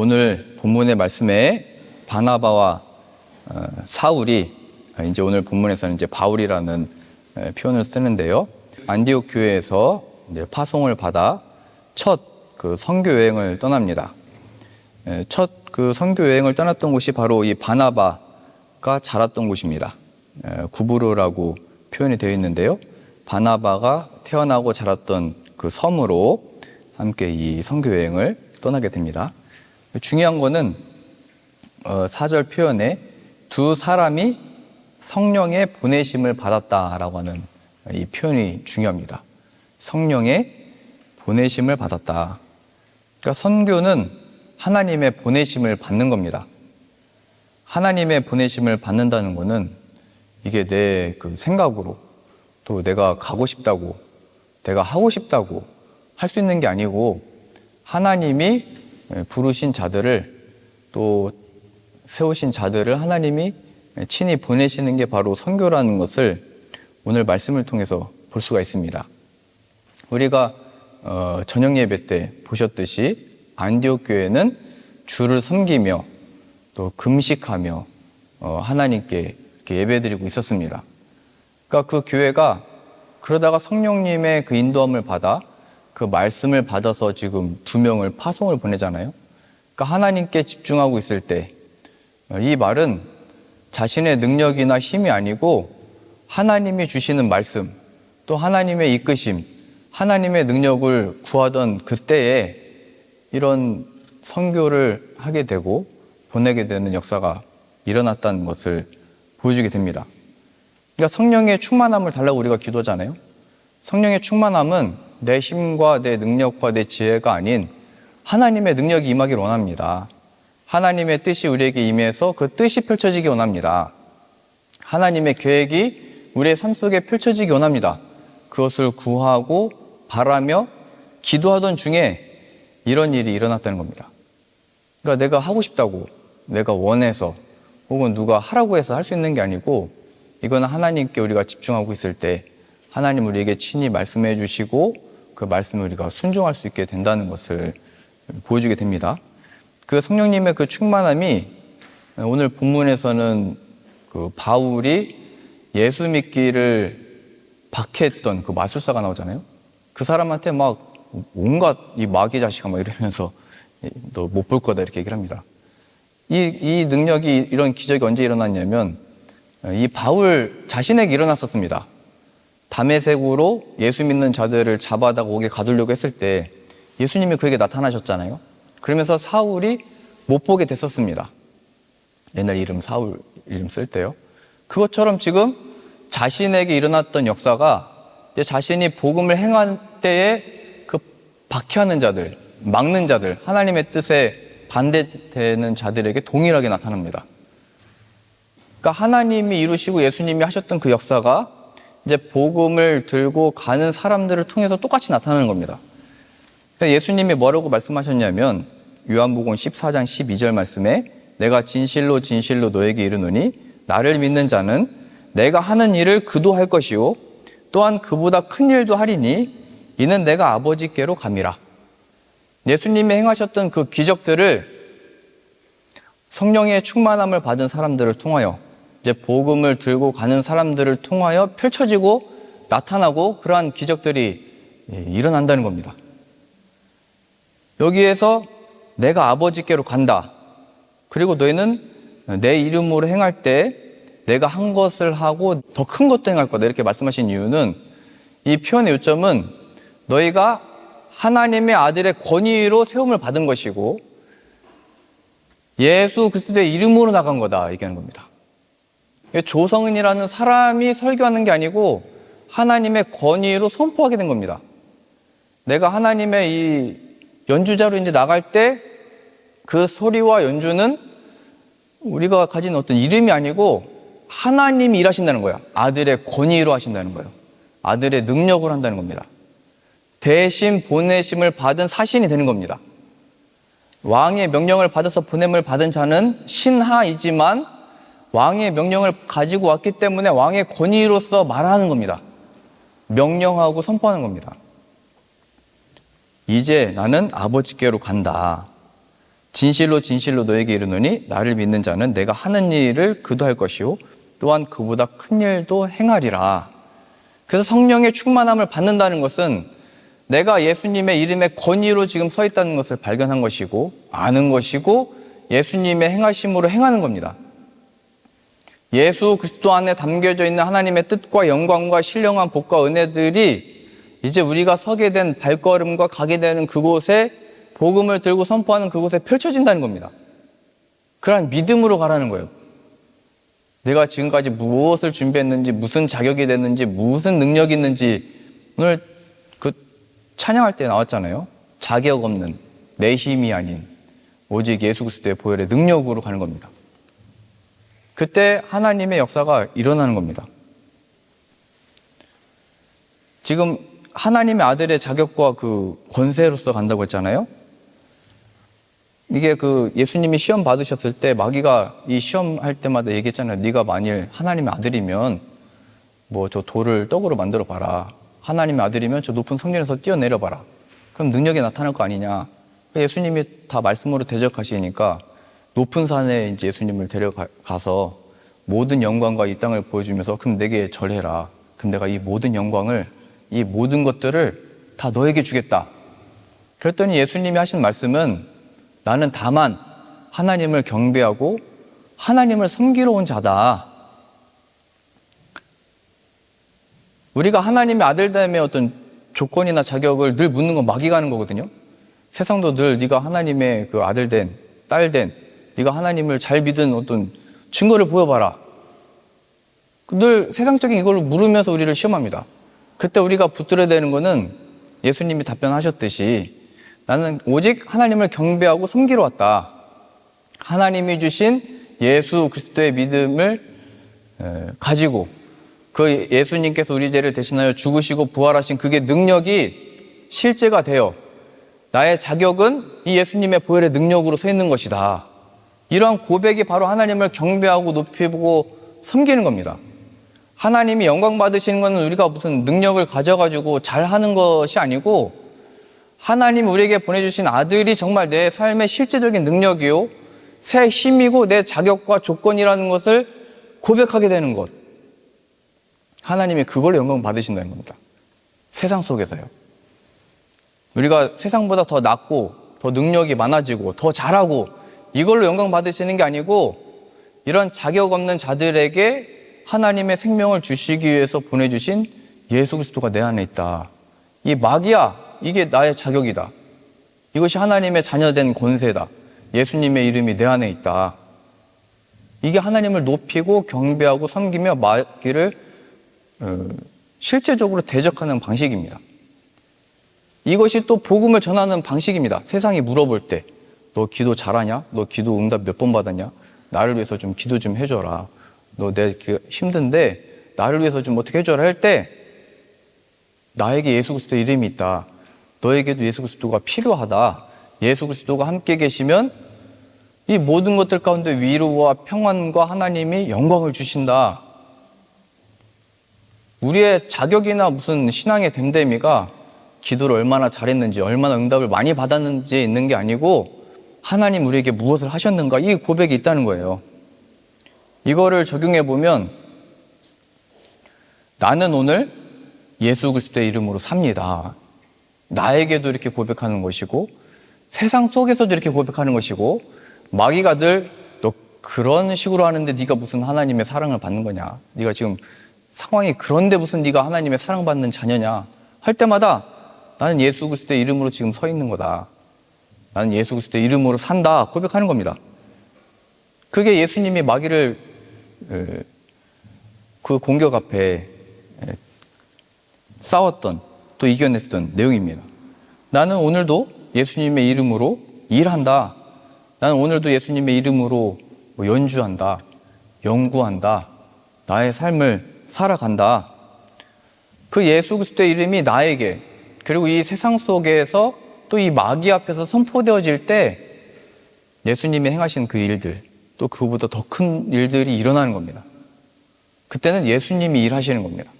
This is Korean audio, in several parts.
오늘 본문의 말씀에 바나바와 사울이 이제 오늘 본문에서는 이제 바울이라는 표현을 쓰는데요. 안디옥 교회에서 이제 파송을 받아 첫 그 선교 여행을 떠납니다. 첫 그 선교 여행을 떠났던 곳이 바로 이 바나바가 자랐던 곳입니다. 구브르라고 표현이 되어 있는데요. 바나바가 태어나고 자랐던 그 섬으로 함께 이 선교 여행을 떠나게 됩니다. 중요한 거는 4절 표현에 두 사람이 성령의 보내심을 받았다라고 하는 이 표현이 중요합니다. 성령의 보내심을 받았다. 그러니까 선교는 하나님의 보내심을 받는 겁니다. 하나님의 보내심을 받는다는 것은 이게 내 그 생각으로 또 내가 가고 싶다고 내가 하고 싶다고 할 수 있는 게 아니고 하나님이 부르신 자들을 또 세우신 자들을 하나님이 친히 보내시는 게 바로 선교라는 것을 오늘 말씀을 통해서 볼 수가 있습니다. 우리가 저녁 예배 때 보셨듯이 안디옥 교회는 주를 섬기며 또 금식하며 하나님께 이렇게 예배드리고 있었습니다. 그러니까 그 교회가 그러다가 성령님의 그 인도함을 받아 그 말씀을 받아서 지금 2명을 파송을 보내잖아요. 그러니까 하나님께 집중하고 있을 때 이 말은 자신의 능력이나 힘이 아니고 하나님이 주시는 말씀 또 하나님의 이끄심 하나님의 능력을 구하던 그때에 이런 선교를 하게 되고 보내게 되는 역사가 일어났다는 것을 보여주게 됩니다. 그러니까 성령의 충만함을 달라고 우리가 기도하잖아요. 성령의 충만함은 내 힘과 내 능력과 내 지혜가 아닌 하나님의 능력이 임하기를 원합니다. 하나님의 뜻이 우리에게 임해서 그 뜻이 펼쳐지기 원합니다. 하나님의 계획이 우리의 삶 속에 펼쳐지기 원합니다. 그것을 구하고 바라며 기도하던 중에 이런 일이 일어났다는 겁니다. 그러니까 내가 하고 싶다고 내가 원해서 혹은 누가 하라고 해서 할 수 있는 게 아니고 이거는 하나님께 우리가 집중하고 있을 때 하나님 우리에게 친히 말씀해 주시고 그 말씀을 우리가 순종할 수 있게 된다는 것을 보여주게 됩니다. 그 성령님의 그 충만함이 오늘 본문에서는 그 바울이 예수 믿기를 박해했던 그 마술사가 나오잖아요. 그 사람한테 막 온갖 이 마귀 자식아 막 이러면서 너 못 볼 거다 이렇게 얘기를 합니다. 이 능력이 이런 기적이 언제 일어났냐면 이 바울 자신에게 일어났었습니다. 다메섹으로 예수 믿는 자들을 잡아다가 옥에 가두려고 했을 때 예수님이 그에게 나타나셨잖아요. 그러면서 사울이 못 보게 됐었습니다. 옛날 이름 사울 이름 쓸 때요. 그것처럼 지금 자신에게 일어났던 역사가 이제 자신이 복음을 행할 때에 그 박해하는 자들, 막는 자들, 하나님의 뜻에 반대되는 자들에게 동일하게 나타납니다. 그러니까 하나님이 이루시고 예수님이 하셨던 그 역사가 이제 복음을 들고 가는 사람들을 통해서 똑같이 나타나는 겁니다. 예수님이 뭐라고 말씀하셨냐면 요한복음 14장 12절 말씀에 내가 진실로 진실로 너에게 이르노니 나를 믿는 자는 내가 하는 일을 그도 할 것이요 또한 그보다 큰 일도 하리니 이는 내가 아버지께로 감이라. 예수님이 행하셨던 그 기적들을 성령의 충만함을 받은 사람들을 통하여 이제 복음을 들고 가는 사람들을 통하여 펼쳐지고 나타나고 그러한 기적들이 일어난다는 겁니다. 여기에서 내가 아버지께로 간다. 그리고 너희는 내 이름으로 행할 때 내가 한 것을 하고 더 큰 것도 행할 거다. 이렇게 말씀하신 이유는 이 표현의 요점은 너희가 하나님의 아들의 권위로 세움을 받은 것이고 예수 그리스도의 이름으로 나간 거다 얘기하는 겁니다. 조성은이라는 사람이 설교하는 게 아니고 하나님의 권위로 선포하게 된 겁니다. 내가 하나님의 이 연주자로 이제 나갈 때 그 소리와 연주는 우리가 가진 어떤 이름이 아니고 하나님이 일하신다는 거야. 아들의 권위로 하신다는 거예요. 아들의 능력으로 한다는 겁니다. 대신 보내심을 받은 사신이 되는 겁니다. 왕의 명령을 받아서 보냄을 받은 자는 신하이지만 왕의 명령을 가지고 왔기 때문에 왕의 권위로서 말하는 겁니다. 명령하고 선포하는 겁니다. 이제 나는 아버지께로 간다. 진실로 진실로 너에게 이르노니 나를 믿는 자는 내가 하는 일을 그도 할 것이요 또한 그보다 큰 일도 행하리라. 그래서 성령의 충만함을 받는다는 것은 내가 예수님의 이름의 권위로 지금 서 있다는 것을 발견한 것이고 아는 것이고 예수님의 행하심으로 행하는 겁니다. 예수 그리스도 안에 담겨져 있는 하나님의 뜻과 영광과 신령한 복과 은혜들이 이제 우리가 서게 된 발걸음과 가게 되는 그곳에 복음을 들고 선포하는 그곳에 펼쳐진다는 겁니다. 그러한 믿음으로 가라는 거예요. 내가 지금까지 무엇을 준비했는지, 무슨 자격이 됐는지, 무슨 능력이 있는지, 오늘 그 찬양할 때 나왔잖아요. 자격 없는 내 힘이 아닌 오직 예수 그리스도의 보혈의 능력으로 가는 겁니다. 그때 하나님의 역사가 일어나는 겁니다. 지금 하나님의 아들의 자격과 그 권세로서 간다고 했잖아요. 이게 그 예수님이 시험 받으셨을 때 마귀가 이 시험 할 때마다 얘기했잖아요. 네가 만일 하나님의 아들이면 뭐 저 돌을 떡으로 만들어 봐라. 하나님의 아들이면 저 높은 성전에서 뛰어내려 봐라. 그럼 능력이 나타날 거 아니냐. 예수님이 다 말씀으로 대적하시니까 높은 산에 이제 예수님을 데려가서 모든 영광과 이 땅을 보여주면서 그럼 내게 절해라. 그럼 내가 이 모든 영광을, 이 모든 것들을 다 너에게 주겠다. 그랬더니 예수님이 하신 말씀은 나는 다만 하나님을 경배하고 하나님을 섬기러 온 자다. 우리가 하나님의 아들됨의 어떤 조건이나 자격을 늘 묻는 건 마귀가 하는 거거든요. 세상도 늘 네가 하나님의 그 아들 된, 딸 된, 네가 하나님을 잘 믿은 어떤 증거를 보여봐라. 늘 세상적인 이걸로 물으면서 우리를 시험합니다. 그때 우리가 붙들어야 되는 거는 예수님이 답변하셨듯이 나는 오직 하나님을 경배하고 섬기러 왔다. 하나님이 주신 예수 그리스도의 믿음을 가지고 그 예수님께서 우리 죄를 대신하여 죽으시고 부활하신 그게 능력이 실제가 되어 나의 자격은 이 예수님의 보혈의 능력으로 서 있는 것이다. 이러한 고백이 바로 하나님을 경배하고 높이고 섬기는 겁니다. 하나님이 영광 받으시는 것은 우리가 무슨 능력을 가져가지고 잘하는 것이 아니고 하나님 우리에게 보내주신 아들이 정말 내 삶의 실제적인 능력이요 새 힘이고 내 자격과 조건이라는 것을 고백하게 되는 것. 하나님이 그걸로 영광 받으신다는 겁니다. 세상 속에서요. 우리가 세상보다 더 낫고 더 능력이 많아지고 더 잘하고 이걸로 영광 받으시는 게 아니고 이런 자격 없는 자들에게 하나님의 생명을 주시기 위해서 보내주신 예수 그리스도가 내 안에 있다. 이 마귀야, 이게 나의 자격이다. 이것이 하나님의 자녀된 권세다. 예수님의 이름이 내 안에 있다. 이게 하나님을 높이고 경배하고 섬기며 마귀를 실제적으로 대적하는 방식입니다. 이것이 또 복음을 전하는 방식입니다. 세상이 물어볼 때 너 기도 잘하냐? 너 기도 응답 몇 번 받았냐? 나를 위해서 좀 기도 좀 해줘라. 너 내 힘든데 나를 위해서 좀 어떻게 해줘라 할 때 나에게 예수 그리스도의 이름이 있다. 너에게도 예수 그리스도가 필요하다. 예수 그리스도가 함께 계시면 이 모든 것들 가운데 위로와 평안과 하나님이 영광을 주신다. 우리의 자격이나 무슨 신앙의 됨됨이가 기도를 얼마나 잘했는지 얼마나 응답을 많이 받았는지에 있는 게 아니고 하나님 우리에게 무엇을 하셨는가 이 고백이 있다는 거예요. 이거를 적용해 보면 나는 오늘 예수 그리스도의 이름으로 삽니다. 나에게도 이렇게 고백하는 것이고 세상 속에서도 이렇게 고백하는 것이고 마귀가 늘 너 그런 식으로 하는데 네가 무슨 하나님의 사랑을 받는 거냐. 네가 지금 상황이 그런데 무슨 네가 하나님의 사랑받는 자녀냐 할 때마다 나는 예수 그리스도의 이름으로 지금 서 있는 거다. 나는 예수 그리스도의 이름으로 산다 고백하는 겁니다. 그게 예수님이 마귀를 그 공격 앞에 싸웠던 또 이겨냈던 내용입니다. 나는 오늘도 예수님의 이름으로 일한다. 나는 오늘도 예수님의 이름으로 연주한다. 연구한다. 나의 삶을 살아간다. 그 예수 그리스도의 이름이 나에게 그리고 이 세상 속에서 또 이 마귀 앞에서 선포되어질 때 예수님이 행하신 그 일들 또 그보다 더 큰 일들이 일어나는 겁니다. 그때는 예수님이 일하시는 겁니다.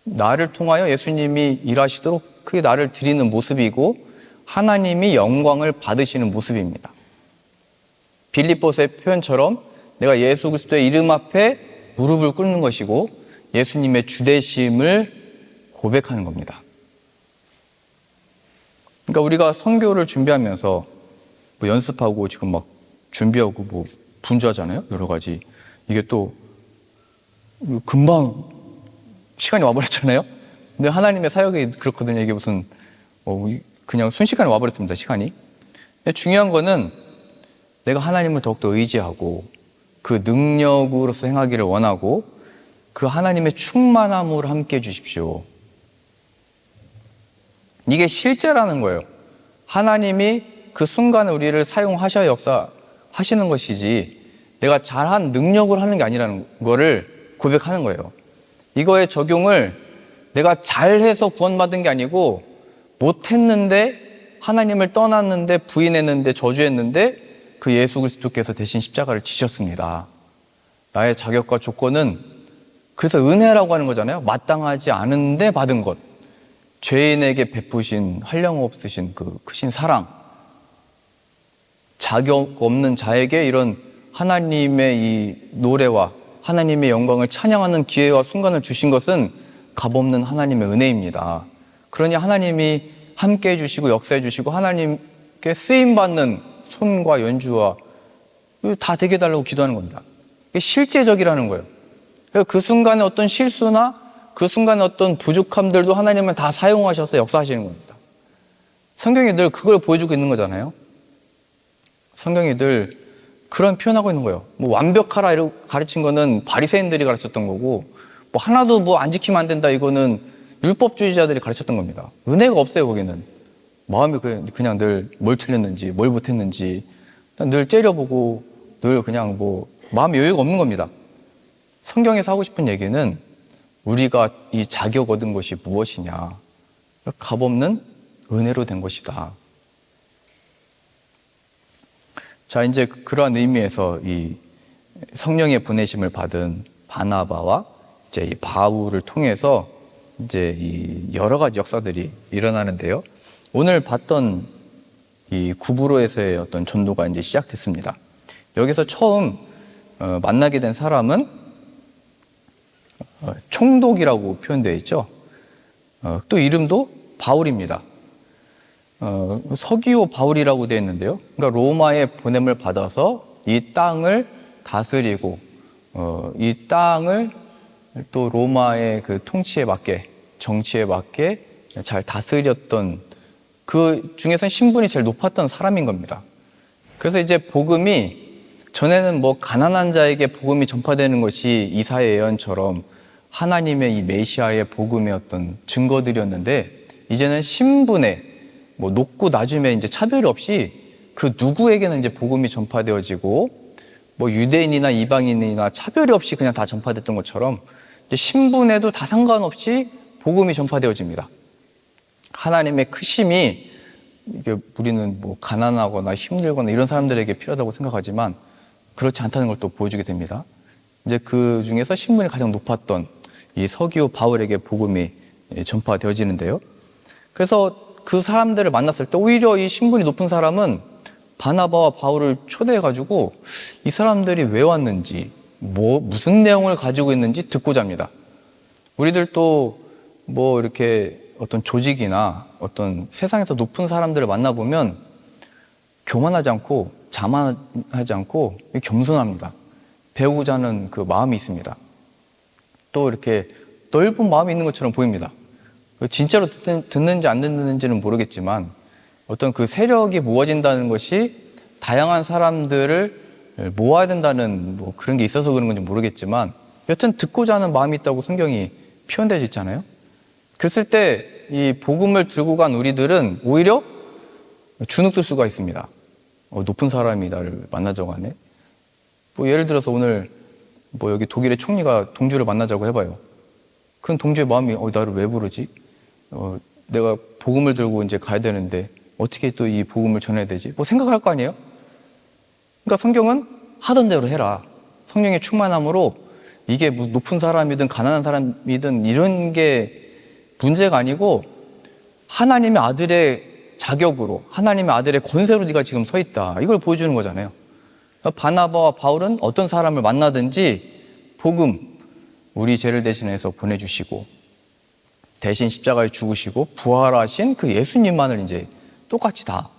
나를 통하여 예수님이 일하시도록 그게 나를 드리는 모습이고 하나님이 영광을 받으시는 모습입니다. 빌립보서의 표현처럼 내가 예수 그리스도의 이름 앞에 무릎을 꿇는 것이고 예수님의 주되심을 고백하는 겁니다. 그러니까 우리가 선교를 준비하면서 뭐 연습하고 지금 막 준비하고 뭐 분주하잖아요. 여러 가지. 이게 또 금방 시간이 와버렸잖아요. 근데 하나님의 사역이 그렇거든요. 이게 무슨 그냥 순식간에 와버렸습니다. 시간이. 근데 중요한 거는 내가 하나님을 더욱더 의지하고 그 능력으로서 행하기를 원하고 그 하나님의 충만함으로 함께 해주십시오. 이게 실제라는 거예요. 하나님이 그 순간에 우리를 사용하셔야 역사하시는 것이지 내가 잘한 능력을 하는 게 아니라는 거를 고백하는 거예요. 이거의 적용을 내가 잘해서 구원받은 게 아니고 못했는데 하나님을 떠났는데 부인했는데 저주했는데 그 예수 그리스도께서 대신 십자가를 지셨습니다. 나의 자격과 조건은 그래서 은혜라고 하는 거잖아요. 마땅하지 않은데 받은 것. 죄인에게 베푸신 한량없으신 그 크신 사랑. 자격 없는 자에게 이런 하나님의 이 노래와 하나님의 영광을 찬양하는 기회와 순간을 주신 것은 값없는 하나님의 은혜입니다. 그러니 하나님이 함께 해주시고 역사해 주시고 하나님께 쓰임받는 손과 연주와 다 되게 해달라고 기도하는 겁니다. 이게 실제적이라는 거예요. 그 순간에 어떤 실수나 그 순간에 어떤 부족함들도 하나님은 다 사용하셔서 역사하시는 겁니다. 성경이 늘 그걸 보여주고 있는 거잖아요. 성경이 늘 그런 표현하고 있는 거예요. 뭐 완벽하라 이러고 가르친 거는 바리새인들이 가르쳤던 거고 뭐 하나도 뭐 안 지키면 안 된다 이거는 율법주의자들이 가르쳤던 겁니다. 은혜가 없어요. 거기는 마음이 그냥 늘 뭘 틀렸는지 뭘 못했는지 늘 째려보고 늘 그냥 뭐 마음의 여유가 없는 겁니다. 성경에서 하고 싶은 얘기는 우리가 이 자격 얻은 것이 무엇이냐, 값없는 은혜로 된 것이다. 자, 이제 그러한 의미에서 이 성령의 보내심을 받은 바나바와 이제 이 바울을 통해서 이제 이 여러 가지 역사들이 일어나는데요. 오늘 봤던 이 구브로에서의 어떤 전도가 이제 시작됐습니다. 여기서 처음 만나게 된 사람은 총독이라고 표현되어 있죠. 또 이름도 바울입니다. 서기오 바울이라고 되어 있는데요. 그러니까 로마의 보냄을 받아서 이 땅을 다스리고 이 땅을 또 로마의 그 통치에 맞게 정치에 맞게 잘 다스렸던 그 중에서 신분이 제일 높았던 사람인 겁니다. 그래서 이제 복음이 전에는 뭐 가난한 자에게 복음이 전파되는 것이 이사야 예언처럼 하나님의 이 메시아의 복음의 어떤 증거들이었는데 이제는 신분에 뭐 높고 낮음에 이제 차별 없이 그 누구에게는 이제 복음이 전파되어지고 뭐 유대인이나 이방인이나 차별이 없이 그냥 다 전파됐던 것처럼 이제 신분에도 다 상관없이 복음이 전파되어집니다. 하나님의 크심이 이게 우리는 뭐 가난하거나 힘들거나 이런 사람들에게 필요하다고 생각하지만 그렇지 않다는 걸 또 보여주게 됩니다. 이제 그 중에서 신분이 가장 높았던 이 서기오 바울에게 복음이 전파되어지는데요. 그래서 그 사람들을 만났을 때 오히려 이 신분이 높은 사람은 바나바와 바울을 초대해가지고 이 사람들이 왜 왔는지 무슨 내용을 가지고 있는지 듣고자 합니다. 우리들도 뭐 이렇게 어떤 조직이나 어떤 세상에서 높은 사람들을 만나보면 교만하지 않고 자만하지 않고 겸손합니다. 배우고자 하는 그 마음이 있습니다. 또 이렇게 넓은 마음이 있는 것처럼 보입니다. 진짜로 듣는지 안 듣는지는 모르겠지만 어떤 그 세력이 모아진다는 것이 다양한 사람들을 모아야 된다는 뭐 그런 게 있어서 그런 건지 모르겠지만 여튼 듣고자 하는 마음이 있다고 성경이 표현되어 있잖아요. 그랬을 때 이 복음을 들고 간 우리들은 오히려 주눅들 수가 있습니다. 높은 사람이 나를 만나자고 하네. 뭐 예를 들어서 오늘 뭐 여기 독일의 총리가 동주를 만나자고 해봐요. 그건 동주의 마음이 나를 왜 부르지? 내가 복음을 들고 이제 가야 되는데 어떻게 또 이 복음을 전해야 되지? 뭐 생각할 거 아니에요? 그러니까 성경은 하던 대로 해라. 성령의 충만함으로 이게 뭐 높은 사람이든 가난한 사람이든 이런 게 문제가 아니고 하나님의 아들의 자격으로 하나님의 아들의 권세로 네가 지금 서 있다. 이걸 보여주는 거잖아요. 바나바와 바울은 어떤 사람을 만나든지 복음, 우리 죄를 대신해서 보내주시고 대신 십자가에 죽으시고 부활하신 그 예수님만을 이제 똑같이 다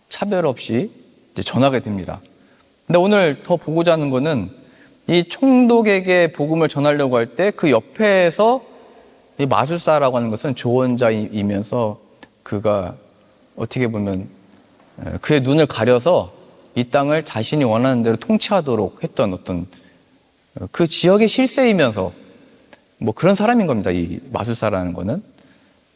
차별 없이 이제 전하게 됩니다. 근데 오늘 더 보고자 하는 거는 이 총독에게 복음을 전하려고 할 때 그 옆에서 이 마술사라고 하는 것은 조언자이면서 그가 어떻게 보면 그의 눈을 가려서 이 땅을 자신이 원하는 대로 통치하도록 했던 어떤 그 지역의 실세이면서 뭐 그런 사람인 겁니다. 이 마술사라는 거는.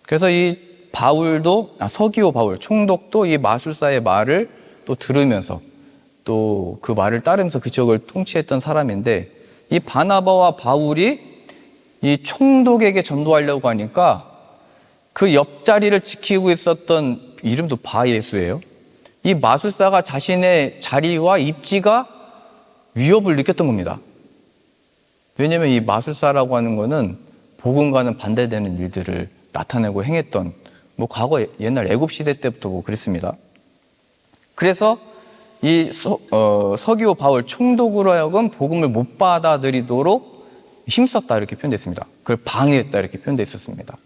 그래서 이 바울도, 서기오 바울, 총독도 이 마술사의 말을 또 들으면서 또 그 말을 따르면서 그 지역을 통치했던 사람인데, 이 바나바와 바울이 이 총독에게 전도하려고 하니까 그 옆자리를 지키고 있었던 이름도 바예수예요. 이 마술사가 자신의 자리와 입지가 위협을 느꼈던 겁니다. 왜냐하면 이 마술사라고 하는 거는 복음과는 반대되는 일들을 나타내고 행했던, 뭐 과거 옛날 애굽 시대 때부터 뭐 그랬습니다. 그래서 이 서기오 바울 총독으로 하여금 복음을 못 받아들이도록 힘썼다 이렇게 표현됐습니다. 그걸 방해했다 이렇게 표현되어 있었습니다.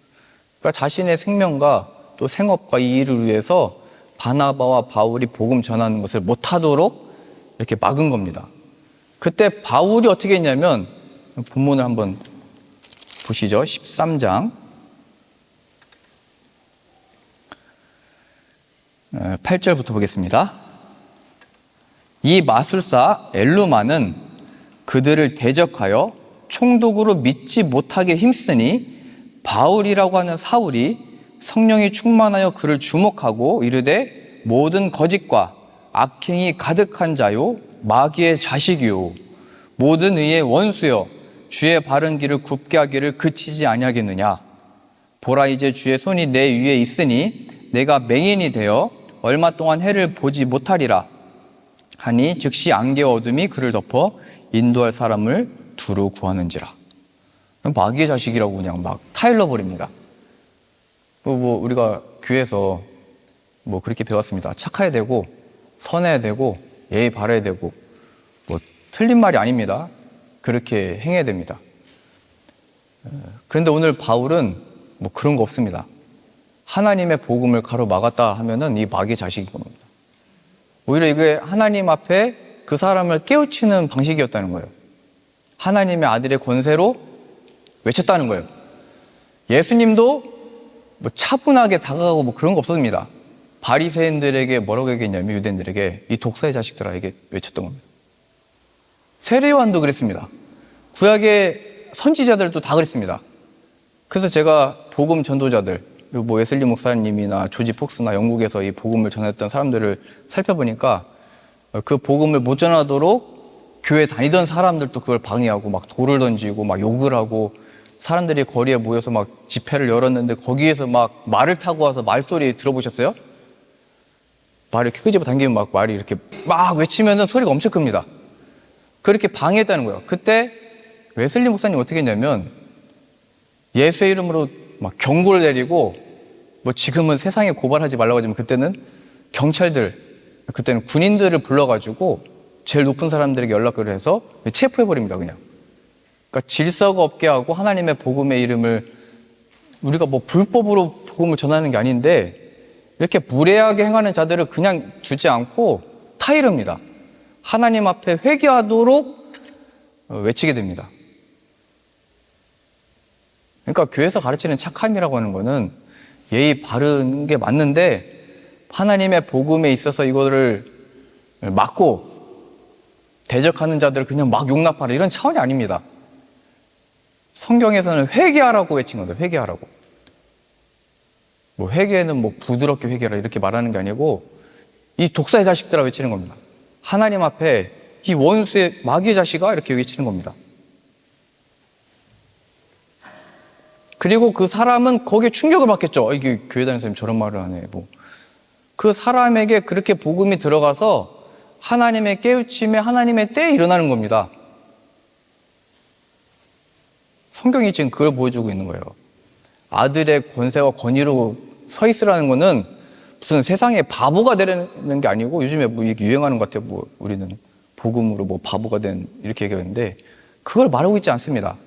그러니까 자신의 생명과 또 생업과 이 일을 위해서 바나바와 바울이 복음 전하는 것을 못하도록 이렇게 막은 겁니다. 그때 바울이 어떻게 했냐면, 본문을 한번 보시죠. 13장 8절부터 보겠습니다. 이 마술사 엘루마는 그들을 대적하여 총독으로 믿지 못하게 힘쓰니 바울이라고 하는 사울이 성령이 충만하여 그를 주목하고 이르되 모든 거짓과 악행이 가득한 자요 마귀의 자식이요 모든 의의 원수여 주의 바른 길을 굽게 하기를 그치지 아니하겠느냐. 보라 이제 주의 손이 내 위에 있으니 내가 맹인이 되어 얼마 동안 해를 보지 못하리라 하니 즉시 안개와 어둠이 그를 덮어 인도할 사람을 두루 구하는지라. 마귀의 자식이라고 그냥 막 타일러 버립니다. 뭐 우리가 교회에서 뭐 그렇게 배웠습니다. 착해야 되고 선해야 되고 예의 바라야 되고, 뭐 틀린 말이 아닙니다. 그렇게 행해야 됩니다. 그런데 오늘 바울은 뭐 그런 거 없습니다. 하나님의 복음을 가로막았다 하면은 이 마귀의 자식인 겁니다. 오히려 이게 하나님 앞에 그 사람을 깨우치는 방식이었다는 거예요. 하나님의 아들의 권세로 외쳤다는 거예요. 예수님도 뭐 차분하게 다가가고 뭐 그런 거 없었습니다. 바리새인들에게 뭐라고 얘기했냐면, 유대인들에게 이 독사의 자식들아 이게 외쳤던 겁니다. 세례요한도 그랬습니다. 구약의 선지자들도 다 그랬습니다. 그래서 제가 복음 전도자들, 뭐 웨슬리 목사님이나 조지 폭스나 영국에서 이 복음을 전했던 사람들을 살펴보니까 그 복음을 못 전하도록 교회 다니던 사람들도 그걸 방해하고 막 돌을 던지고 막 욕을 하고, 사람들이 거리에 모여서 막 집회를 열었는데 거기에서 막 말을 타고 와서 말소리 들어보셨어요? 말을 이렇게 끄집어 당기면 막 말이 이렇게 막 외치면은 소리가 엄청 큽니다. 그렇게 방해했다는 거예요. 그때 웨슬리 목사님 어떻게 했냐면 예수의 이름으로 막 경고를 내리고, 뭐 지금은 세상에 고발하지 말라고 하지만 그때는 경찰들, 그때는 군인들을 불러가지고 제일 높은 사람들에게 연락을 해서 체포해버립니다. 그냥. 그러니까 질서가 없게 하고 하나님의 복음의 이름을, 우리가 뭐 불법으로 복음을 전하는 게 아닌데 이렇게 무례하게 행하는 자들을 그냥 두지 않고 타이릅니다. 하나님 앞에 회개하도록 외치게 됩니다. 그러니까 교회에서 가르치는 착함이라고 하는 거는 예의 바른 게 맞는데, 하나님의 복음에 있어서 이거를 막고 대적하는 자들을 그냥 막 용납하라 이런 차원이 아닙니다. 성경에서는 회개하라고 외친 겁니다. 회개하라고. 뭐 회개는 뭐 부드럽게 회개하라 이렇게 말하는 게 아니고 이 독사의 자식들아 외치는 겁니다. 하나님 앞에 이 원수의 마귀의 자식아 이렇게 외치는 겁니다. 그리고 그 사람은 거기에 충격을 받겠죠. 이게 교회 다니는 사람이 저런 말을 하네. 뭐 그 사람에게 그렇게 복음이 들어가서 하나님의 깨우침에 하나님의 때에 일어나는 겁니다. 성경이 지금 그걸 보여주고 있는 거예요. 아들의 권세와 권위로 서 있으라는 거는 무슨 세상에 바보가 되려는 게 아니고, 요즘에 뭐 유행하는 것 같아요. 뭐 우리는 복음으로 뭐 바보가 된 이렇게 얘기하는데 그걸 말하고 있지 않습니다.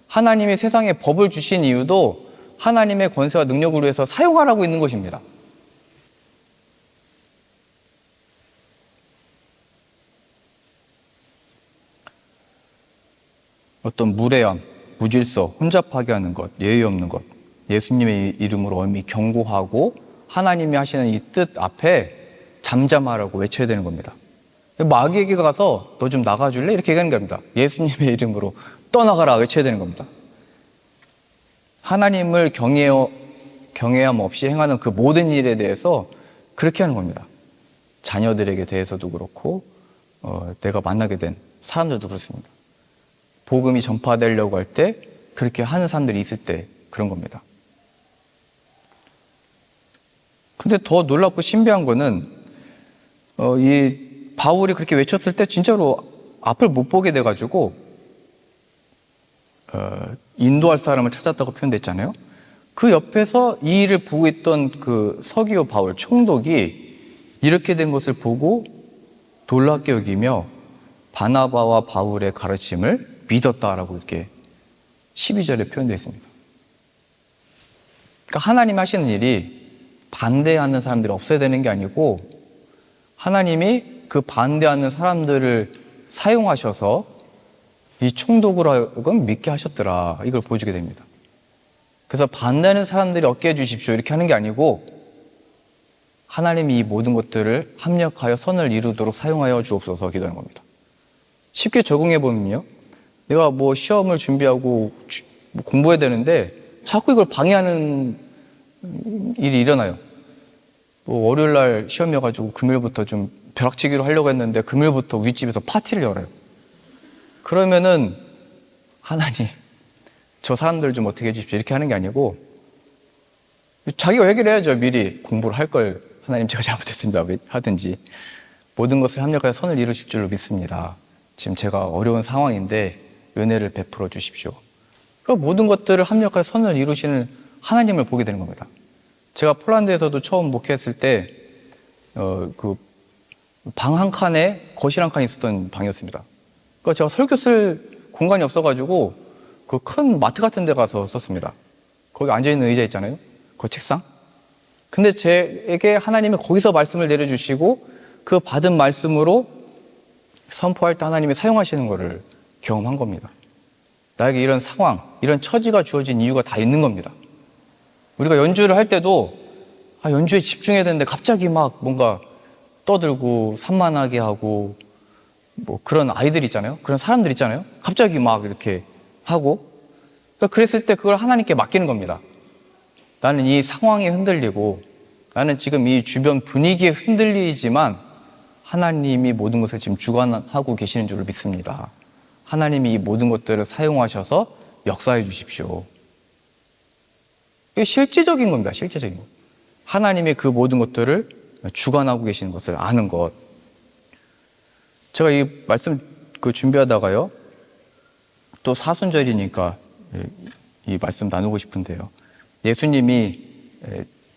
하나님이 세상에 법을 주신 이유도 하나님의 권세와 능력을 위해서 사용하라고 있는 것입니다. 어떤 무례함, 무질서, 혼잡하게 하는 것, 예의 없는 것, 예수님의 이름으로 엄히 경고하고 하나님이 하시는 이 뜻 앞에 잠잠하라고 외쳐야 되는 겁니다. 마귀에게 가서 너 좀 나가줄래? 이렇게 얘기하는 겁니다. 예수님의 이름으로 떠나가라 외쳐야 되는 겁니다. 하나님을 경외함 없이 행하는 그 모든 일에 대해서 그렇게 하는 겁니다. 자녀들에게 대해서도 그렇고 내가 만나게 된 사람들도 그렇습니다. 복음이 전파되려고 할 때 그렇게 하는 사람들이 있을 때 그런 겁니다. 근데 더 놀랍고 신비한 거는 이 바울이 그렇게 외쳤을 때 진짜로 앞을 못 보게 돼가지고 인도할 사람을 찾았다고 표현됐잖아요. 그 옆에서 이 일을 보고 있던 그 서기오 바울 총독이 이렇게 된 것을 보고 놀랍게 여기며 바나바와 바울의 가르침을 믿었다라고 이렇게 12절에 표현되어 있습니다. 그러니까 하나님 하시는 일이 반대하는 사람들이 없어야 되는 게 아니고 하나님이 그 반대하는 사람들을 사용하셔서 이 총독으로 하여금 믿게 하셨더라. 이걸 보여주게 됩니다. 그래서 반대하는 사람들이 얻게 해주십시오. 이렇게 하는 게 아니고 하나님이 이 모든 것들을 합력하여 선을 이루도록 사용하여 주옵소서 기도하는 겁니다. 쉽게 적응해 보면요. 내가 뭐 시험을 준비하고 공부해야 되는데 자꾸 이걸 방해하는 일이 일어나요. 뭐 월요일 날 시험이어가지고 금요일부터 좀 벼락치기로 하려고 했는데 금요일부터 윗집에서 파티를 열어요. 그러면은 하나님 저 사람들 좀 어떻게 해주십시오 이렇게 하는 게 아니고 자기가 해결해야죠. 미리 공부를 할 걸 하나님 제가 잘못했습니다 하든지 모든 것을 합력하여 선을 이루실 줄로 믿습니다. 지금 제가 어려운 상황인데 은혜를 베풀어 주십시오. 그러니까 모든 것들을 합력하여 선을 이루시는 하나님을 보게 되는 겁니다. 제가 폴란드에서도 처음 목회했을 때 그 방 한 칸에 거실 한 칸이 있었던 방이었습니다. 그러니까 제가 설교 쓸 공간이 없어가지고 그 큰 마트 같은 데 가서 썼습니다. 거기 앉아있는 의자 있잖아요. 그 책상. 근데 제게 하나님이 거기서 말씀을 내려주시고 그 받은 말씀으로 선포할 때 하나님이 사용하시는 것을 경험한 겁니다. 나에게 이런 상황, 이런 처지가 주어진 이유가 다 있는 겁니다. 우리가 연주를 할 때도 연주에 집중해야 되는데 갑자기 막 뭔가 떠들고 산만하게 하고 뭐 그런 아이들 있잖아요. 그런 사람들 있잖아요. 갑자기 막 이렇게 하고 그랬을 때 그걸 하나님께 맡기는 겁니다. 나는 이 상황에 흔들리고 나는 지금 이 주변 분위기에 흔들리지만 하나님이 모든 것을 지금 주관하고 계시는 줄을 믿습니다. 하나님이 이 모든 것들을 사용하셔서 역사해 주십시오. 이게 실제적인 겁니다. 실제적인 것. 하나님이 그 모든 것들을 주관하고 계시는 것을 아는 것. 제가 이 말씀 준비하다가요. 또 사순절이니까 이 말씀 나누고 싶은데요. 예수님이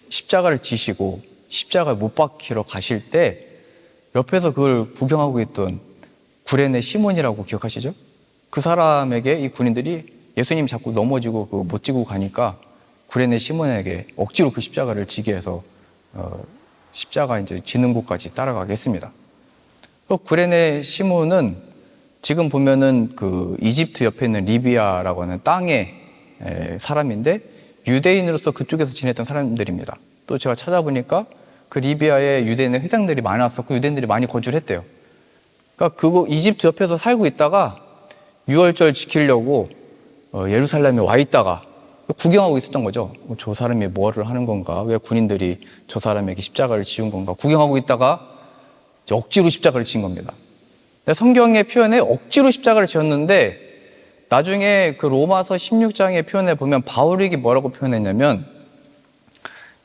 십자가를 지시고 십자가를 못 박히러 가실 때 옆에서 그걸 구경하고 있던 구레네 시몬이라고 기억하시죠? 그 사람에게 이 군인들이 예수님이 자꾸 넘어지고 못 지고 가니까 구레네 시몬에게 억지로 그 십자가를 지게 해서 십자가 이제 지는 곳까지 따라가게 했습니다. 구레네 시몬은 지금 보면은 그 이집트 옆에 있는 리비아라고 하는 땅의 사람인데 유대인으로서 그쪽에서 지냈던 사람들입니다. 또 제가 찾아보니까 그 리비아에 유대인의 회당들이 많았었고 유대인들이 많이 거주를 했대요. 그러니까 이집트 옆에서 살고 있다가 유월절 지키려고 예루살렘에 와 있다가 구경하고 있었던 거죠. 저 사람이 뭐를 하는 건가? 왜 군인들이 저 사람에게 십자가를 지운 건가? 구경하고 있다가 억지로 십자가를 지은 겁니다. 성경의 표현에 억지로 십자가를 지었는데 나중에 그 로마서 16장의 표현에 보면 바울이 뭐라고 표현했냐면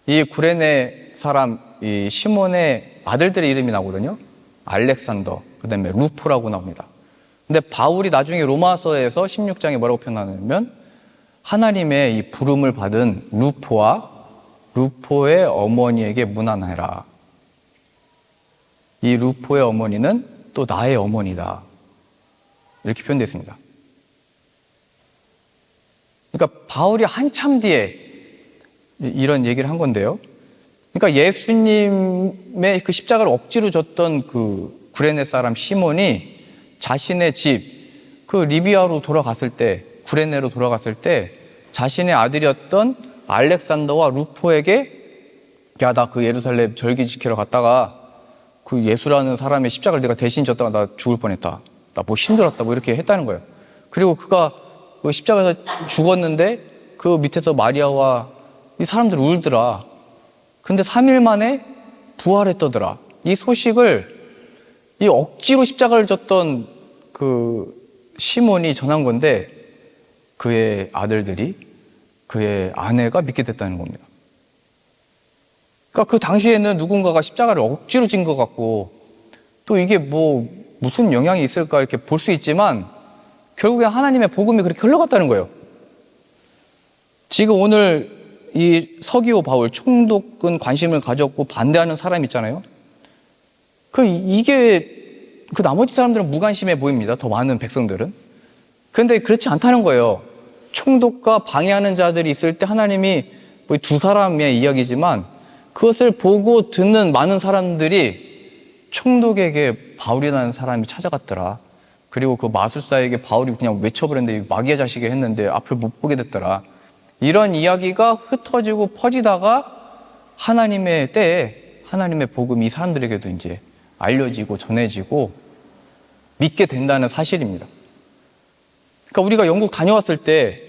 이 구레네 사람 이 시몬의 아들들의 이름이 나오거든요. 알렉산더, 그 다음에 루포라고 나옵니다. 근데 바울이 나중에 로마서에서 16장에 뭐라고 표현하냐면 하나님의 이 부름을 받은 루포와 루포의 어머니에게 문안해라. 이 루포의 어머니는 또 나의 어머니다. 이렇게 표현됐습니다. 그러니까 바울이 한참 뒤에 이런 얘기를 한 건데요. 그러니까 예수님의 그 십자가를 억지로 졌던 그 구레네 사람 시몬이 자신의 집, 그 리비아로 돌아갔을 때, 구레네로 돌아갔을 때 자신의 아들이었던 알렉산더와 루포에게 야, 나 그 예루살렘 절기 지키러 갔다가 그 예수라는 사람의 십자가를 내가 대신 졌다가 나 죽을 뻔했다. 나 뭐 힘들었다. 뭐 이렇게 했다는 거예요. 그리고 그가 그 십자가에서 죽었는데 그 밑에서 마리아와 이 사람들이 울더라. 근데 3일 만에 부활했더더라. 이 소식을 이 억지로 십자가를 졌던 그 시몬이 전한 건데 그의 아들들이, 그의 아내가 믿게 됐다는 겁니다. 그러니까 그 당시에는 누군가가 십자가를 억지로 진 것 같고 또 이게 뭐 무슨 영향이 있을까 이렇게 볼 수 있지만 결국에 하나님의 복음이 그렇게 흘러갔다는 거예요. 지금 오늘 이 서기오 바울, 총독은 관심을 가졌고 반대하는 사람 있잖아요. 이게 그 나머지 사람들은 무관심해 보입니다. 더 많은 백성들은. 그런데 그렇지 않다는 거예요. 총독과 방해하는 자들이 있을 때 하나님이 뭐 두 사람의 이야기지만 그것을 보고 듣는 많은 사람들이 총독에게 바울이라는 사람이 찾아갔더라. 그리고 그 마술사에게 바울이 그냥 외쳐버렸는데 마귀의 자식이 했는데 앞을 못 보게 됐더라. 이런 이야기가 흩어지고 퍼지다가 하나님의 때에 하나님의 복음이 이 사람들에게도 이제 알려지고 전해지고 믿게 된다는 사실입니다. 그러니까 우리가 영국 다녀왔을 때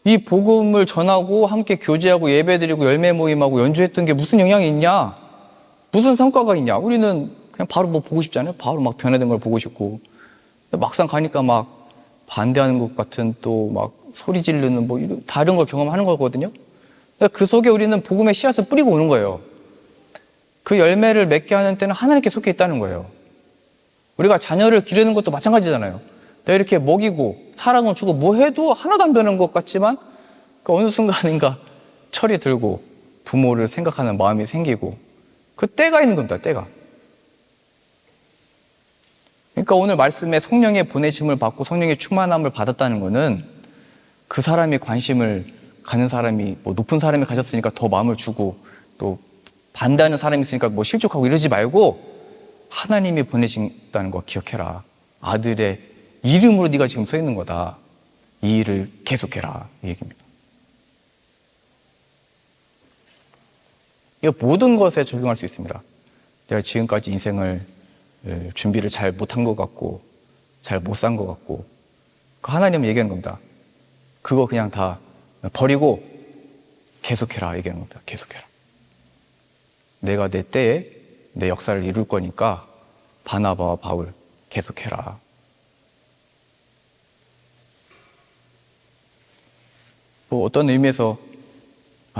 이 복음을 전하고 함께 교제하고 예배드리고 열매 모임하고 연주했던 게 무슨 영향이 있냐? 무슨 성과가 있냐? 우리는 그냥 바로 뭐 보고 싶잖아요. 바로 막 변화된 걸 보고 싶고. 막상 가니까 막 반대하는 것 같은 또 막 소리 지르는 뭐 다른 걸 경험하는 거거든요. 그러니까 그 속에 우리는 복음의 씨앗을 뿌리고 오는 거예요. 그 열매를 맺게 하는 때는 하나님께 속해 있다는 거예요. 우리가 자녀를 기르는 것도 마찬가지잖아요. 내가 이렇게 먹이고 사랑을 주고 뭐 해도 하나도 안 되는 것 같지만 그 어느 순간인가 철이 들고 부모를 생각하는 마음이 생기고 그 때가 있는 겁니다. 때가. 그러니까 오늘 말씀에 성령의 보내심을 받고 성령의 충만함을 받았다는 것은 그 사람이 관심을 가는 사람이 뭐 높은 사람이 가졌으니까 더 마음을 주고 또 반대하는 사람이 있으니까 뭐 실족하고 이러지 말고 하나님이 보내신다는 거 기억해라. 아들의 이름으로 네가 지금 서 있는 거다. 이 일을 계속해라. 이 얘기입니다. 이거 모든 것에 적용할 수 있습니다. 내가 지금까지 인생을 준비를 잘 못한 것 같고 잘 못 산 것 같고 그 하나님은 얘기하는 겁니다. 그거 그냥 다 버리고 계속해라 얘기하는 겁니다. 계속해라. 내가 내 때에 내 역사를 이룰 거니까 바나바와 바울 계속해라. 뭐 어떤 의미에서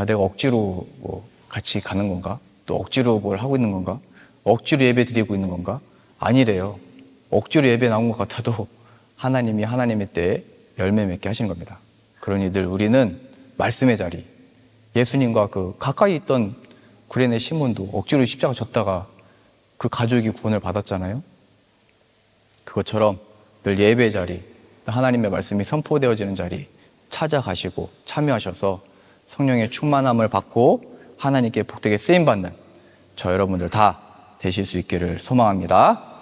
내가 억지로 뭐 같이 가는 건가? 또 억지로 뭘 하고 있는 건가? 억지로 예배 드리고 있는 건가? 아니래요. 억지로 예배 나온 것 같아도 하나님이 하나님의 때에 열매 맺게 하시는 겁니다. 그러니 늘 우리는 말씀의 자리, 예수님과 그 가까이 있던 구레네 시몬도 억지로 십자가 졌다가 그 가족이 구원을 받았잖아요. 그것처럼 늘 예배의 자리, 하나님의 말씀이 선포되어지는 자리 찾아가시고 참여하셔서 성령의 충만함을 받고 하나님께 복되게 쓰임받는 저 여러분들 다 되실 수 있기를 소망합니다.